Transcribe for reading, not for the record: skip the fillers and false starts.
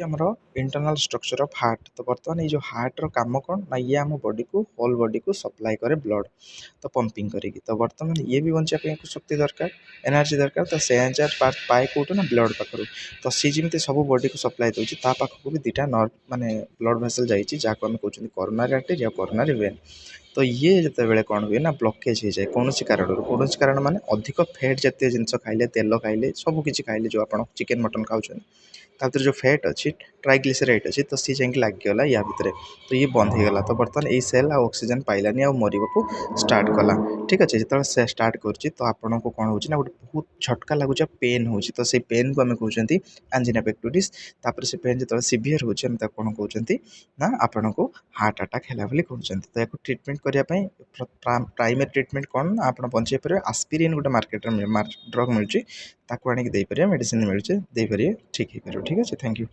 ଆମର internal structure of heart. ତ ବର୍ତ୍ତମାନ ଏଇ ଯେଉଁ ହାର୍ଟର କାମ କ'ଣ ନା ଇଏ ଆମ ବଡ଼ିକୁ ହୋଲ୍ ବଡ଼ିକୁ ସପ୍ଲାଏ କରେ ବ୍ଲଡ଼ ତ ପମ୍ପିଂ କରିକି। ତ ବର୍ତ୍ତମାନ ଇଏ ବି ବଞ୍ଚିବା ପାଇଁ ଶକ୍ତି ଦରକାର, ଏନର୍ଜି ଦରକାର। ତ ସେ ଏନର୍ଜି ପାଏ କେଉଁଠୁ ନା ବ୍ଲଡ଼ ପାଖରୁ। ତ ସିଏ ଯେମିତି ସବୁ ବଡ଼ିକୁ ସପ୍ଲାଏ ଦେଉଛି ତା ପାଖକୁ ବି ଦୁଇଟା ମାନେ ବ୍ଲଡ଼ ଭେସେଲ୍ ଯାଇଛି, ଯାହାକୁ ଆମେ କହୁଛନ୍ତି କରୋନାରୀ ଆର୍ଟେରୀ ଆଉ କରୋନାରୀ ଭେନ୍। ତ ଇଏ ଯେତେବେଳେ କ'ଣ ହୁଏ ନା ବ୍ଲକେଜ୍ ହେଇଯାଏ କୌଣସି କାରଣରୁ। କୌଣସି କାରଣ ମାନେ ଅଧିକ ଫ୍ୟାଟ୍ ଜାତୀୟ ଜିନିଷ ଖାଇଲେ, ତେଲ ଖାଇଲେ, ସବୁ କିଛି ଖାଇଲେ, ଯେଉଁ ଆପଣ ଚିକେନ୍ ମଟନ୍ ଖାଉଛନ୍ତି ତା ଭିତରେ ଯେଉଁ ଫ୍ୟାଟ୍ ଅଛି, ଟ୍ରାଇଗ୍ଲିସେରାଇଡ୍ ଅଛି, ତ ସିଏ ଯାଇକି ଲାଗିଗଲା ୟା ଭିତରେ। ତ ଇଏ ବନ୍ଦ ହେଇଗଲା। ତ ବର୍ତ୍ତମାନ ଏଇ ସେଲ୍ ଆଉ ଅକ୍ସିଜେନ୍ ପାଇଲାନି ଆଉ ମରିବାକୁ ଷ୍ଟାର୍ଟ କଲା। ଠିକ୍ ଅଛି। ଯେତେବେଳେ ସେ ଷ୍ଟାର୍ଟ କରୁଛି ତ ଆପଣଙ୍କୁ କ'ଣ ହେଉଛି ନା ଗୋଟେ ବହୁତ ଝଟକା ଲାଗୁଛି, ପେନ୍ ହେଉଛି। ତ ସେଇ ପେନ୍କୁ ଆମେ କହୁଛନ୍ତି ଆଞ୍ଜିନା ପେକ୍ଟୋରିସ୍। ତାପରେ ସେ ପେନ୍ ଯେତେବେଳେ ସିଭିୟର୍ ହେଉଛି ଆମେ ତାକୁ କ'ଣ କହୁଛନ୍ତି ନା ଆପଣଙ୍କୁ ହାର୍ଟ ଆଟାକ୍ ହେଲା ବୋଲି କହୁଛନ୍ତି। ତ ୟାକୁ ଟ୍ରିଟମେଣ୍ଟ କରିବା ପାଇଁ ପ୍ରାଇମେରୀ ଟ୍ରିଟମେଣ୍ଟ କ'ଣ ନା ଆପଣ ବଞ୍ଚାଇ ପାରିବେ। ଆସ୍ପିରିନ୍ ଗୋଟେ ମାର୍କେଟରେ ଡ୍ରଗ୍ ମିଳୁଛି, ତାକୁ ଆଣିକି ଦେଇପାରିବେ। ମେଡ଼ିସିନ ମିଳୁଛି, ଦେଇପାରିବେ, ଠିକ୍ ହେଇପାରିବ। ଠିକ୍ ଅଛି, ଥ୍ୟାଙ୍କ ୟୁ।